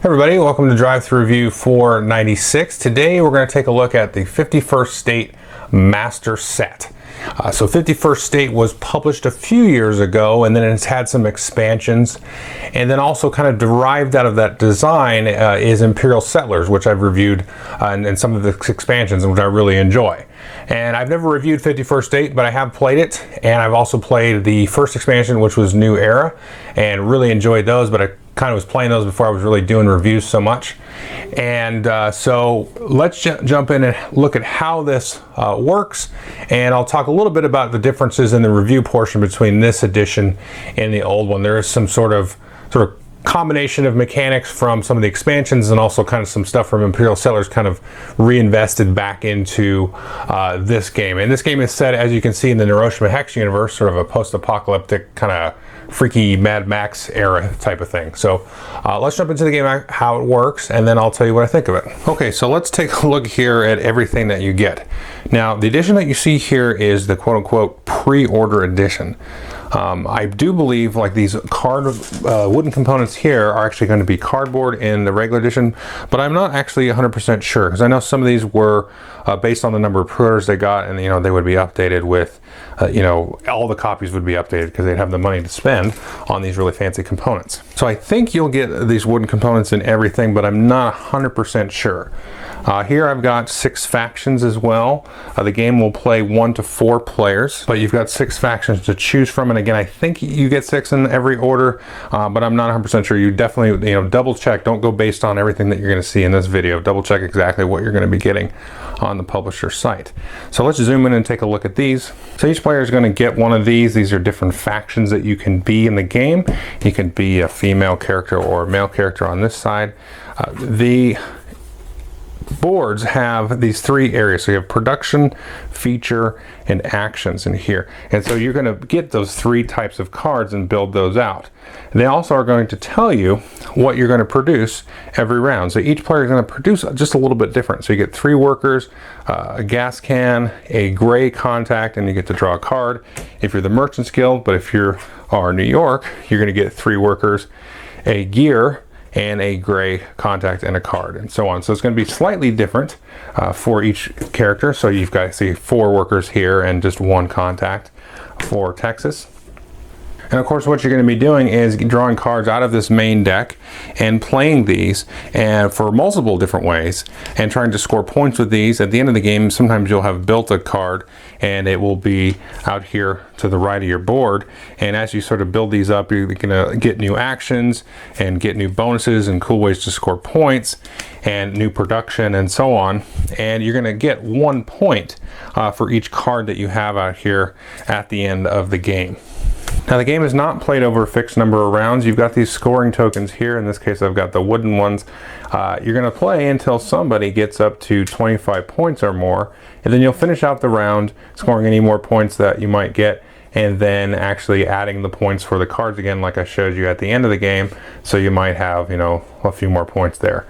Everybody, welcome to Drive Through Review 496. Today we're going to take a look at the 51st State Master Set. So 51st State was published a few years ago, and then it's had some expansions, and then also kind of derived out of that design is Imperial Settlers, which I've reviewed in some of the expansions, which I really enjoy. And I've never reviewed 51st State, but I have played it, and I've also played the first expansion, which was New Era, and really enjoyed those, but I kind of was playing those before I was really doing reviews so much. And so let's jump in and look at how this works, and I'll talk a little bit about the differences in the review portion between this edition and the old one. There is some sort of combination of mechanics from some of the expansions, and also kind of some stuff from Imperial Settlers kind of reinvested back into this game. And this game is set, as you can see, in the Hiroshima Hex universe, sort of a post-apocalyptic kind of freaky Mad Max era type of thing. So let's jump into the game, how it works, and then I'll tell you what I think of it. Okay, so let's take a look here at everything that you get. Now, the edition that you see here is the quote-unquote pre-order edition. I do believe like these wooden components here are actually going to be cardboard in the regular edition, but I'm not actually 100% sure, because I know some of these were based on the number of pre-orders they got, and they would be updated with all the copies would be updated because they'd have the money to spend on these really fancy components. So I think you'll get these wooden components in everything, but I'm not 100% sure. Here I've got 6 factions as well. The game will play 1 to 4 players, but you've got 6 factions to choose from. And again, I think you get 6 in every order, but I'm not 100% sure. You definitely, double check. Don't go based on everything that you're going to see in this video. Double check exactly what you're going to be getting on the publisher site. So let's zoom in and take a look at these. So each player is going to get one of these. These are different factions that you can be in the game. You can be a female character or a male character on this side. The boards have these 3 areas. So you have production, feature, and actions in here. And so you're going to get those 3 types of cards and build those out. They also are going to tell you what you're going to produce every round. So each player is going to produce just a little bit different. So you get 3 workers, a gas can, a gray contact, and you get to draw a card if you're the Merchants Guild. But if you are New York, you're going to get 3 workers, a gear, and a gray contact and a card, and so on. So it's going to be slightly different for each character. So you've got, see, 4 workers here and just 1 contact for Texas. And of course, what you're going to be doing is drawing cards out of this main deck and playing these and for multiple different ways and trying to score points with these. At the end of the game, sometimes you'll have built a card and it will be out here to the right of your board. And as you sort of build these up, you're going to get new actions and get new bonuses and cool ways to score points and new production and so on. And you're going to get 1 point for each card that you have out here at the end of the game. Now, the game is not played over a fixed number of rounds. You've got these scoring tokens here. In this case, I've got the wooden ones. You're going to play until somebody gets up to 25 points or more, and then you'll finish out the round scoring any more points that you might get, and then actually adding the points for the cards again, like I showed you at the end of the game. So you might have, a few more points there.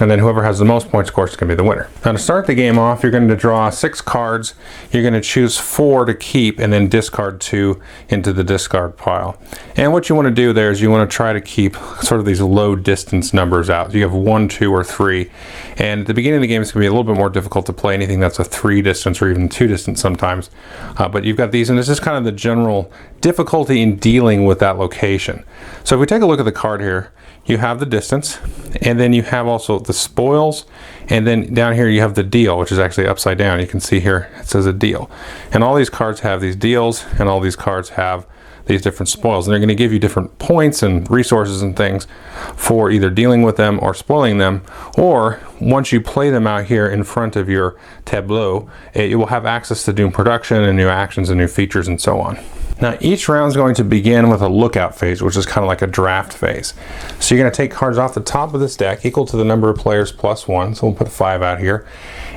And then whoever has the most points, of course, is going to be the winner. Now, to start the game off, you're going to draw 6 cards. You're going to choose 4 to keep and then discard 2 into the discard pile. And what you want to do there is you want to try to keep sort of these low distance numbers out. You have 1, 2, or 3. And at the beginning of the game, it's going to be a little bit more difficult to play anything that's a 3 distance or even 2 distance sometimes. But you've got these, and this is kind of the general difficulty in dealing with that location. So if we take a look at the card here, you have the distance, and then you have also the spoils, and then down here you have the deal, which is actually upside down. You can see here it says a deal, and all these cards have these deals, and all these cards have these different spoils, and they're going to give you different points and resources and things for either dealing with them or spoiling them, or once you play them out here in front of your tableau, you will have access to doing production and new actions and new features and so on. Now, each round is going to begin with a lookout phase, which is kind of like a draft phase. So you're going to take cards off the top of this deck equal to the number of players plus 1. So we'll put 5 out here.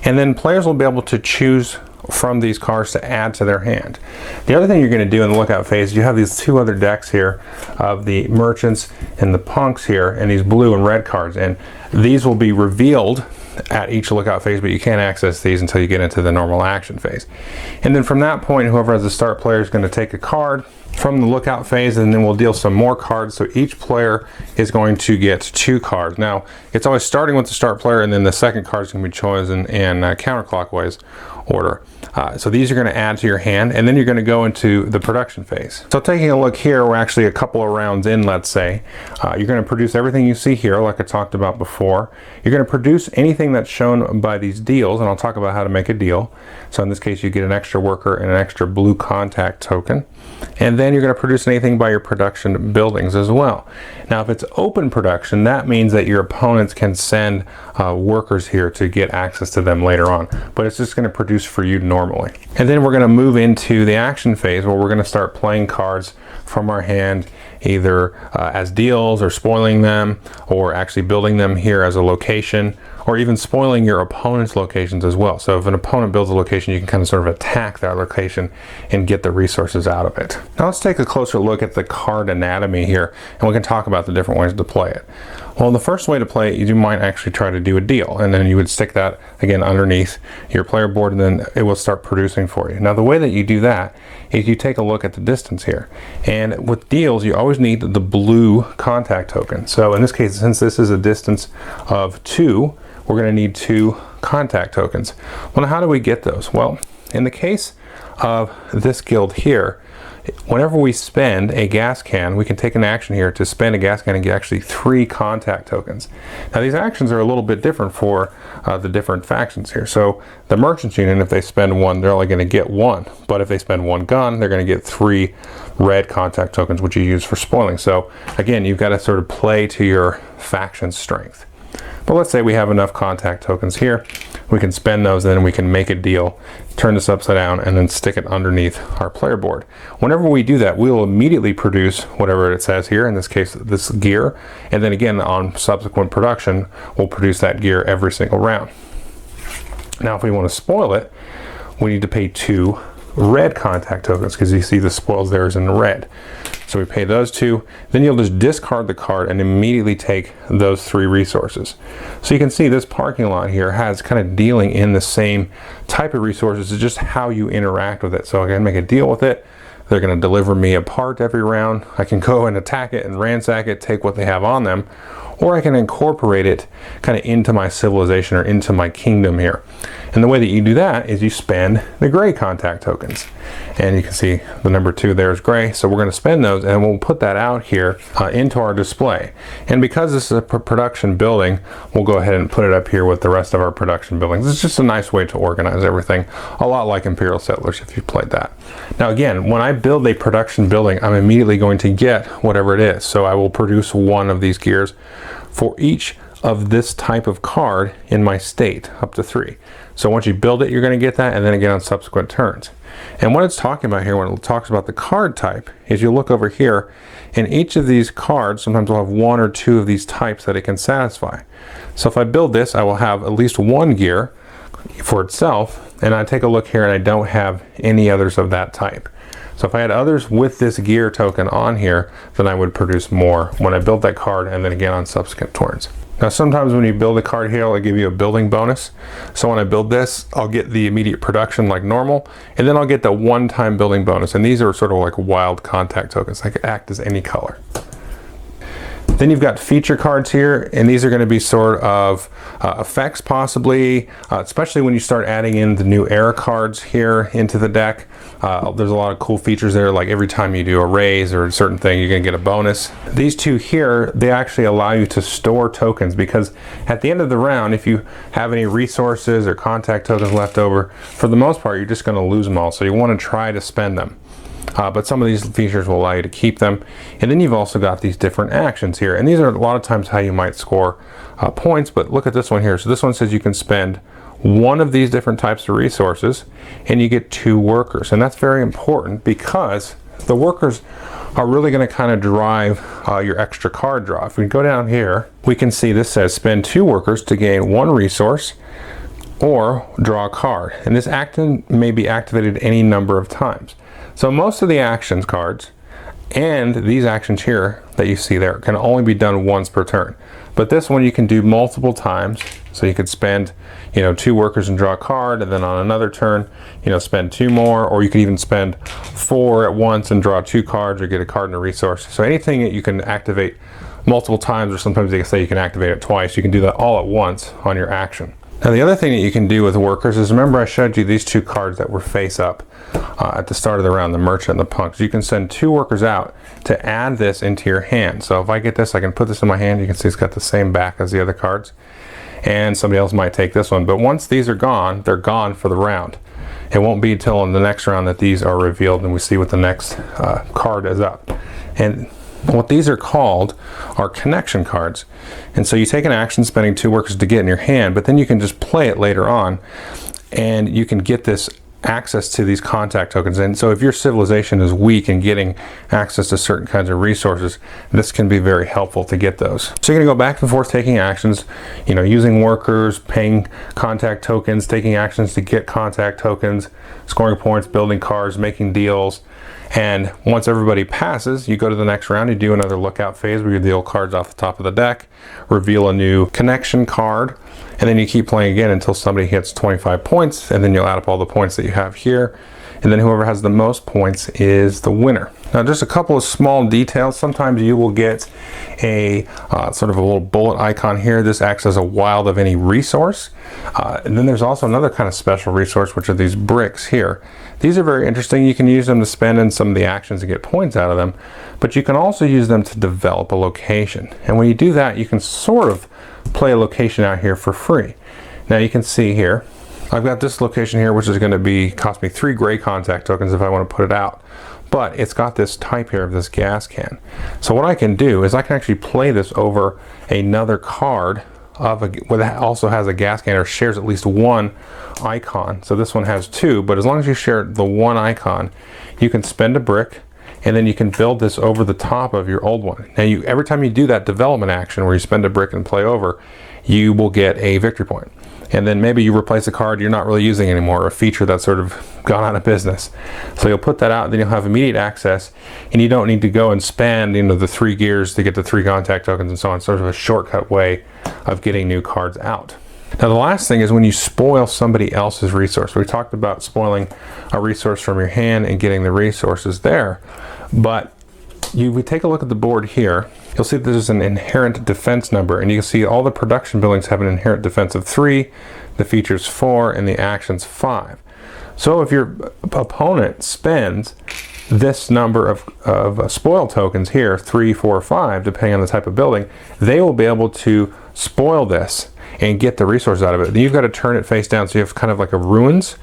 And then players will be able to choose from these cards to add to their hand. The other thing you're going to do in the lookout phase, you have these 2 other decks here of the merchants and the punks here, and these blue and red cards. And these will be revealed at each lookout phase, but you can't access these until you get into the normal action phase. And then from that point, whoever has the start player is going to take a card from the lookout phase, and then we'll deal some more cards. So each player is going to get 2 cards. Now, it's always starting with the start player, and then the second card is going to be chosen in counterclockwise order. So these are going to add to your hand, and then you're going to go into the production phase. So taking a look here, we're actually a couple of rounds in, let's say. You're going to produce everything you see here, like I talked about before. You're going to produce anything that's shown by these deals, and I'll talk about how to make a deal. So in this case, you get an extra worker and an extra blue contact token. And then you're going to produce anything by your production buildings as well. Now, if it's open production, that means that your opponents can send workers here to get access to them later on. But it's just going to produce for you normally. And then we're going to move into the action phase where we're going to start playing cards from our hand, either as deals or spoiling them, or actually building them here as a location, or even spoiling your opponent's locations as well. So if an opponent builds a location, you can kind of sort of attack that location and get the resources out of it. Now let's take a closer look at the card anatomy here, and we can talk about the different ways to play it. Well, the first way to play it, you might actually try to do a deal, and then you would stick that again underneath your player board, and then it will start producing for you. Now the way that you do that is you take a look at the distance here, and with deals you always need the blue contact token. So in this case, since this is a distance of 2, we're going to need 2 contact tokens. Well, now how do we get those? Well, in the case of this guild here, whenever we spend a gas can, we can take an action here to spend a gas can and get actually 3 contact tokens. Now these actions are a little bit different for the different factions here. So the merchants union, if they spend 1, they're only going to get 1. But if they spend 1 gun, they're going to get 3 red contact tokens, which you use for spoiling. So again, you've got to sort of play to your faction's strength. But let's say we have enough contact tokens here. We can spend those, and then we can make a deal, turn this upside down, and then stick it underneath our player board. Whenever we do that, we will immediately produce whatever it says here, in this case, this gear. And then again, on subsequent production, we'll produce that gear every single round. Now, if we want to spoil it, we need to pay 2 red contact tokens, because you see the spoils there is in red. So we pay those 2, then you'll just discard the card and immediately take those 3 resources. So you can see this parking lot here has kind of dealing in the same type of resources. It's just how you interact with it. So I can make a deal with it. They're going to deliver me a part every round. I can go and attack it and ransack it, take what they have on them, or I can incorporate it kind of into my civilization or into my kingdom here. And the way that you do that is you spend the gray contact tokens. And you can see the number 2 there is gray, so we're going to spend those, and we'll put that out here into our display. And because this is a production building, we'll go ahead and put it up here with the rest of our production buildings. It's just a nice way to organize everything, a lot like Imperial Settlers if you played that. Now again, when I build a production building, I'm immediately going to get whatever it is. So I will produce 1 of these gears for each of this type of card in my state, up to 3. So once you build it, you're going to get that, and then again on subsequent turns. And what it's talking about here when it talks about the card type is you look over here, and each of these cards sometimes will have 1 or 2 of these types that it can satisfy. So if I build this, I will have at least 1 gear for itself, and I take a look here and I don't have any others of that type. So if I had others with this gear token on here, then I would produce more when I build that card, and then again on subsequent turns. Now sometimes when you build a card here, it'll give you a building bonus. So when I build this, I'll get the immediate production like normal, and then I'll get the one-time building bonus. And these are sort of like wild contact tokens. They can act as any color. Then you've got feature cards here, and these are going to be sort of effects possibly, especially when you start adding in the new era cards here into the deck. There's a lot of cool features there, like every time you do a raise or a certain thing, you're going to get a bonus. These 2 here, they actually allow you to store tokens, because at the end of the round, if you have any resources or contact tokens left over, for the most part, you're just going to lose them all. So you want to try to spend them. But some of these features will allow you to keep them. And then you've also got these different actions here. And these are a lot of times how you might score points. But look at this one here. So this one says you can spend 1 of these different types of resources, and you get 2 workers. And that's very important, because the workers are really going to kind of drive your extra card draw. If we go down here, we can see this says spend 2 workers to gain 1 resource or draw a card. And this action may be activated any number of times. So most of the actions cards And these actions here that you see there can only be done once per turn. But this one you can do multiple times. So you could spend, 2 workers and draw a card, and then on another turn, spend 2 more, or you could even spend 4 at once and draw 2 cards or get a card and a resource. So anything that you can activate multiple times, or sometimes they say you can activate it twice, you can do that all at once on your action. Now the other thing that you can do with workers is, remember I showed you these 2 cards that were face up at the start of the round, the merchant and the punk. So you can send 2 workers out to add this into your hand. So if I get this, I can put this in my hand. You can see it's got the same back as the other cards. And somebody else might take this one. But once these are gone, they're gone for the round. It won't be until in the next round that these are revealed and we see what the next card is up. And what these are called are connection cards. And so you take an action spending 2 workers to get in your hand, but then you can just play it later on and you can get this access to these contact tokens. And so if your civilization is weak in getting access to certain kinds of resources, this can be very helpful to get those. So you're going to go back and forth taking actions, using workers, paying contact tokens, taking actions to get contact tokens, scoring points, building cards, making deals. And once everybody passes, you go to the next round, you do another lookout phase where you deal cards off the top of the deck, reveal a new connection card, and then you keep playing again until somebody hits 25 points, and then you'll add up all the points that you have here, and then whoever has the most points is the winner. Now just a couple of small details. Sometimes you will get a sort of a little bullet icon here. This acts as a wild of any resource. And then there's also another kind of special resource, which are these bricks here. These are very interesting. You can use them to spend in some of the actions and get points out of them, but you can also use them to develop a location. And when you do that, you can sort of play a location out here for free. Now you can see here, I've got this location here, which is going to cost me 3 gray contact tokens if I want to put it out. But it's got this type here of this gas can. So what I can do is I can actually play this over another card that also has a gas can or shares at least 1 icon. So this one has 2, but as long as you share the 1 icon, you can spend a brick and then you can build this over the top of your old one. Now every time you do that development action where you spend a brick and play over, you will get a victory point. And then maybe you replace a card you're not really using anymore, or a feature that's sort of gone out of business. So you'll put that out, then you'll have immediate access, and you don't need to go and spend the 3 gears to get the 3 contact tokens and so on. Sort of a shortcut way of getting new cards out. Now the last thing is when you spoil somebody else's resource. We talked about spoiling a resource from your hand and getting the resources there, but we take a look at the board here, you'll see that there's an inherent defense number, and you can see all the production buildings have an inherent defense of 3, the features 4, and the actions 5. So if your opponent spends this number of spoil tokens here, 3, 4, 5, depending on the type of building, they will be able to spoil this and get the resource out of it. Then you've got to turn it face down, so you have kind of like a ruins.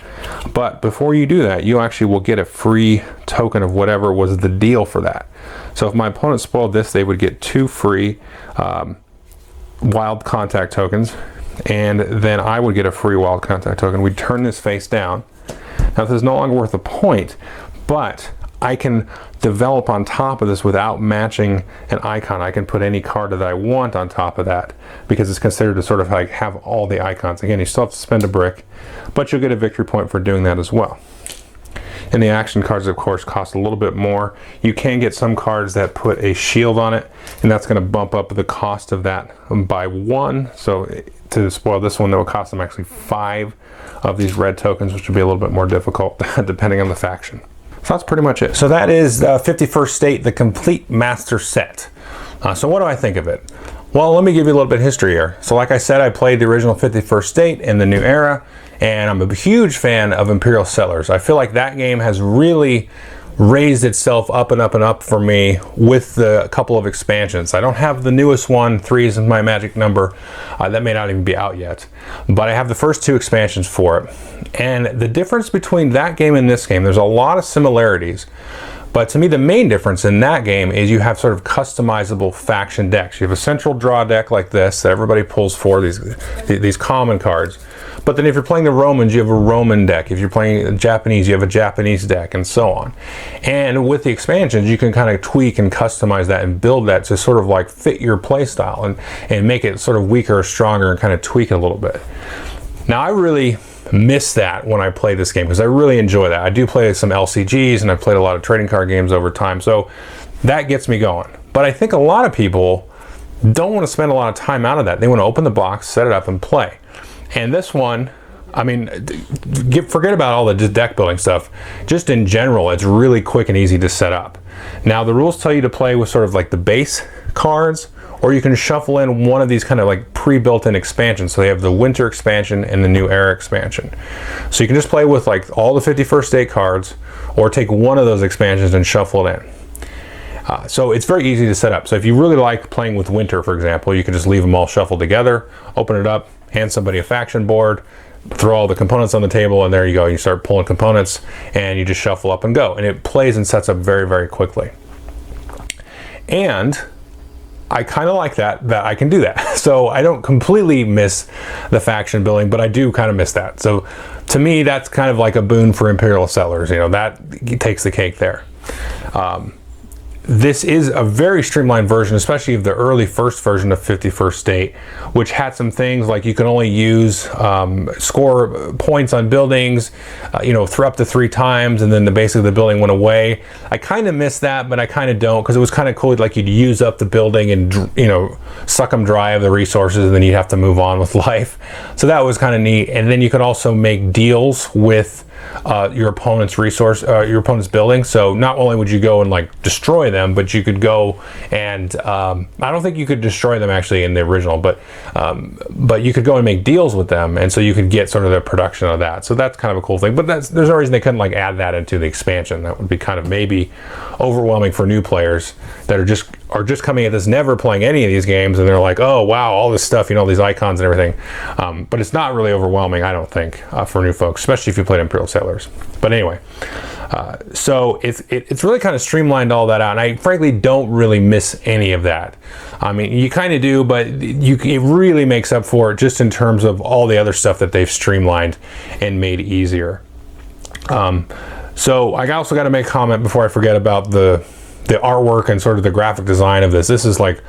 But before you do that, you actually will get a free token of whatever was the deal for that. So if my opponent spoiled this, they would get 2 free wild contact tokens, and then I would get a free wild contact token. We'd turn this face down. Now this is no longer worth a point, but I can develop on top of this without matching an icon. I can put any card that I want on top of that because it's considered to sort of like have all the icons. Again, you still have to spend a brick, but you'll get a victory point for doing that as well. And the action cards, of course, cost a little bit more. You can get some cards that put a shield on it, and that's going to bump up the cost of that by 1. So to spoil this one, that will cost them actually 5 of these red tokens, which will be a little bit more difficult depending on the faction. So that's pretty much it. So that is 51st State, the complete master set. So what do I think of it? Well, let me give you a little bit of history here. So like I said, I played the original 51st State in the new era, and I'm a huge fan of Imperial Settlers. I feel like that game has really raised itself up and up and up for me with the couple of expansions. I don't have the newest one, 3 is my magic number. That may not even be out yet. But I have the first 2 expansions for it. And the difference between that game and this game, there's a lot of similarities. But to me, the main difference in that game is you have sort of customizable faction decks. You have a central draw deck like this that everybody pulls for, these common cards. But then if you're playing the Romans, you have a Roman deck. If you're playing Japanese, you have a Japanese deck, and so on. And with the expansions, you can kind of tweak and customize that and build that to sort of like fit your play style and make it sort of weaker or stronger and kind of tweak it a little bit. Now, I really miss that when I play this game because I really enjoy that. I do play some LCGs and I've played a lot of trading card games over time. So that gets me going. But I think a lot of people don't want to spend a lot of time out of that. They want to open the box, set it up, and play. And this one, I mean, forget about all the deck building stuff. Just in general, it's really quick and easy to set up. Now, the rules tell you to play with sort of like the base cards, or you can shuffle in one of these kind of like pre-built-in expansions. So they have the winter expansion and the new era expansion. So you can just play with like all the 51st State cards, or take one of those expansions and shuffle it in. So it's very easy to set up. So if you really like playing with winter, for example, you can just leave them all shuffled together, open it up, hand somebody a faction board, throw all the components on the table, and there you go. You start pulling components and you just shuffle up and go. And it plays and sets up very, very quickly. And I kind of like that I can do that. So I don't completely miss the faction building, but I do kind of miss that. So to me, that's kind of like a boon for Imperial Settlers. You know, that takes the cake there. This is a very streamlined version, especially of the early first version of 51st State, which had some things like you can only use score points on buildings, through up to 3 times, and then basically the building went away. I kind of miss that, but I kind of don't, because it was kind of cool. Like you'd use up the building and suck them dry of the resources, and then you'd have to move on with life. So that was kind of neat. And then you could also make deals with your opponent's your opponent's building. So not only would you go and like destroy them, but you could go and I don't think you could destroy them actually in the original, but you could go and make deals with them, and so you could get sort of the production of that. So that's kind of a cool thing. But there's no reason they couldn't like add that into the expansion. That would be kind of maybe overwhelming for new players that are just coming at this, never playing any of these games, and they're like, oh wow, all this stuff, all these icons and everything. But it's not really overwhelming, I don't think, for new folks, especially if you played Imperial Settlers. But anyway, so it's really kind of streamlined all that out, and I frankly don't really miss any of that. I mean, you kind of do, but it really makes up for it just in terms of all the other stuff that they've streamlined and made easier. So I also got to make a comment before I forget about the artwork and sort of the graphic design of this. This is like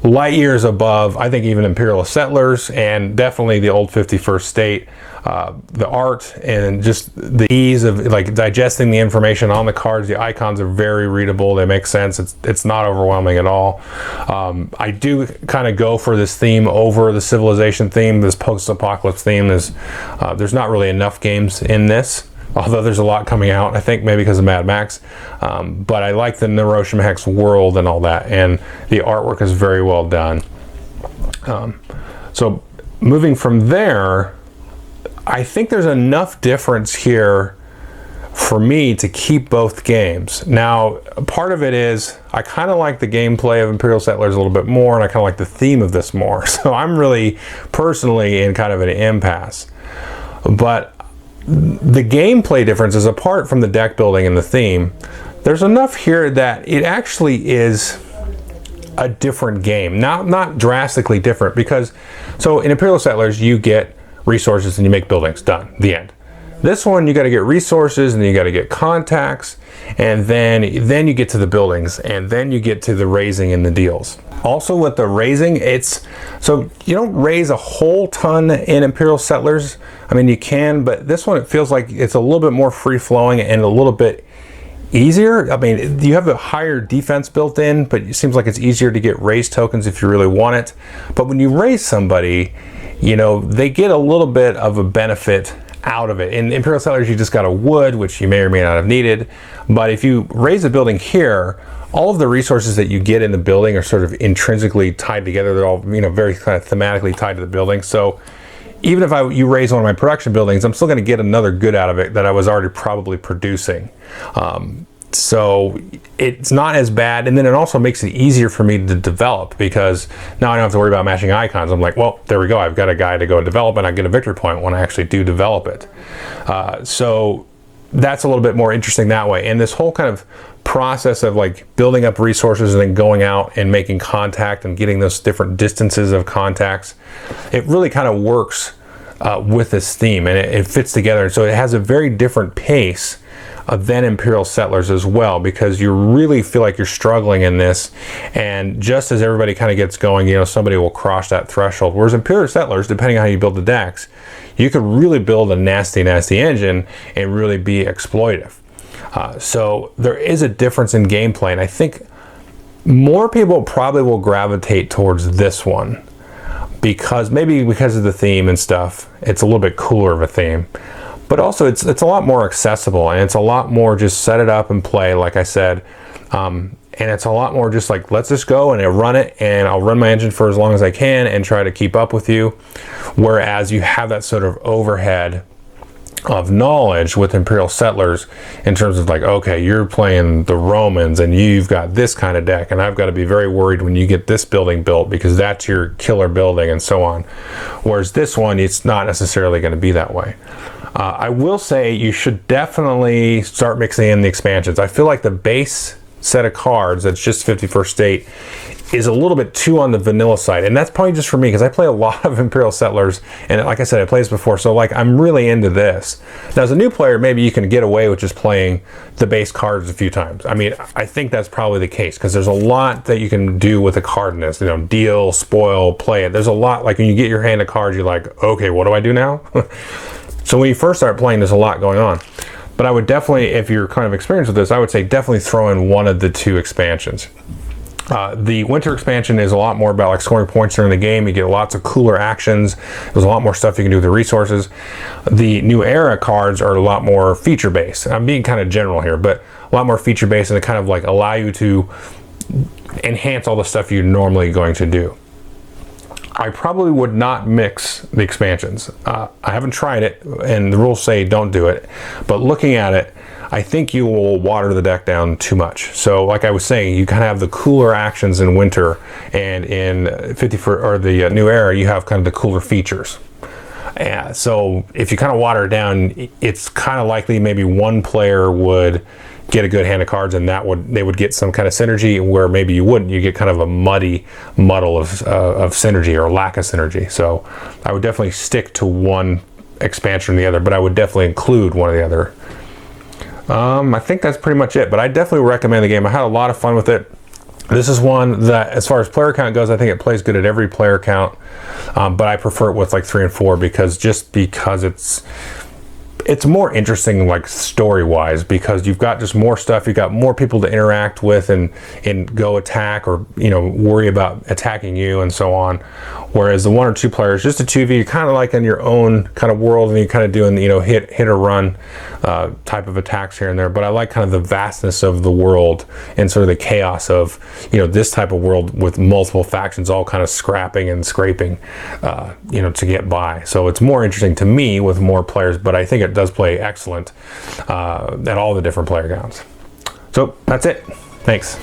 light years above, I think, even Imperial Settlers, and definitely the old 51st State. The art and just the ease of like digesting the information on the cards. The icons are very readable. They make sense. It's not overwhelming at all. I do kind of go for this theme over the civilization theme. This post-apocalypse theme is there's not really enough games in this, although there's a lot coming out, I think maybe because of Mad Max. But I like the Neurosham Hex world and all that, and the artwork is very well done. So moving from there, I think there's enough difference here for me to keep both games. Now, part of it is I kind of like the gameplay of Imperial Settlers a little bit more, and I kind of like the theme of this more. So I'm really personally in kind of an impasse. But the gameplay differences, apart from the deck building and the theme, there's enough here that it actually is a different game. Not drastically different, because so in Imperial Settlers you get resources and you make buildings, done, the end. This one, you got to get resources, and then you got to get contacts, and then you get to the buildings, and then you get to the raising and the deals. Also with the raising, so you don't raise a whole ton in Imperial Settlers. I mean, you can, but this one, it feels like it's a little bit more free-flowing and a little bit easier. I mean, you have a higher defense built in, but it seems like it's easier to get raise tokens if you really want it. But when you raise somebody, they get a little bit of a benefit out of it. In Imperial Settlers, you just got a wood, which you may or may not have needed. But if you raise a building here, all of the resources that you get in the building are sort of intrinsically tied together. They're all, very kind of thematically tied to the building. So even if you raise one of my production buildings, I'm still going to get another good out of it that I was already probably producing. So it's not as bad, and then it also makes it easier for me to develop, because now I don't have to worry about matching icons. I'm like, well, there we go. I've got a guy to go develop, and I get a victory point when I actually do develop it. So that's a little bit more interesting that way. And this whole kind of process of like building up resources and then going out and making contact and getting those different distances of contacts, it really kind of works with this theme, and it fits together. And so it has a very different pace than Imperial Settlers as well, because you really feel like you're struggling in this, and just as everybody kind of gets going, somebody will cross that threshold. Whereas Imperial Settlers, depending on how you build the decks, you could really build a nasty engine and really be exploitive. So there is a difference in gameplay, and I think More people probably will gravitate towards this one because maybe because of the theme and stuff. It's a little bit cooler of a theme, but also it's a lot more accessible, and it's a lot more just set it up and play, like I said. And it's a lot more just like, let's just go and run it, and I'll run my engine for as long as I can and try to keep up with you. Whereas you have that sort of overhead of knowledge with Imperial Settlers in terms of like, okay, you're playing the Romans and you've got this kind of deck, and I've got to be very worried when you get this building built because that's your killer building and so on. Whereas this one, it's not necessarily going to be that way. I will say you should definitely start mixing in the expansions. I feel like the base set of cards that's just 51st State is a little bit too on the vanilla side, and that's probably just for me because I play a lot of Imperial Settlers, and like I said, I played this before, so like I'm really into this. Now as a new player, maybe you can get away with just playing the base cards a few times. I mean, I think that's probably the case because there's a lot that you can do with a card in this, you know, deal, spoil, play it. There's a lot, like when you get your hand of cards, you're like, okay, what do I do now? So when you first start playing, there's a lot going on. But I would definitely, if you're kind of experienced with this, I would say definitely throw in one of the two expansions. The winter expansion is a lot more about like scoring points during the game. You get lots of cooler actions. There's a lot more stuff you can do with the resources. The new era cards are a lot more feature based. I'm being kind of general here, but a lot more feature based, and they kind of like allow you to enhance all the stuff you're normally going to do. I probably would not mix the expansions. I haven't tried it, and the rules say don't do it, but looking at it, I think you will water the deck down too much. So like I was saying, you kind of have the cooler actions in winter, and in the new era, you have kind of the cooler features. So if you kind of water it down, it's kind of likely maybe one player would get a good hand of cards, and they would get some kind of synergy, where maybe you wouldn't. You get kind of a muddle of synergy or lack of synergy. So I would definitely stick to one expansion or the other, but I would definitely include one or the other. I think that's pretty much it, but I definitely recommend the game. I had a lot of fun with it. This is one that, as far as player count goes, I think it plays good at every player count, but I prefer it with like 3 and 4 because it's more interesting, like story-wise, because you've got just more stuff. You've got more people to interact with and go attack, or worry about attacking you and so on. Whereas the 1 or 2 players, just a 2v, you're kind of like in your own kind of world, and you're kind of doing hit or run type of attacks here and there. But I like kind of the vastness of the world and sort of the chaos of this type of world with multiple factions all kind of scrapping and scraping to get by. So it's more interesting to me with more players, but I think it does play excellent at all the different player counts. So that's it. Thanks.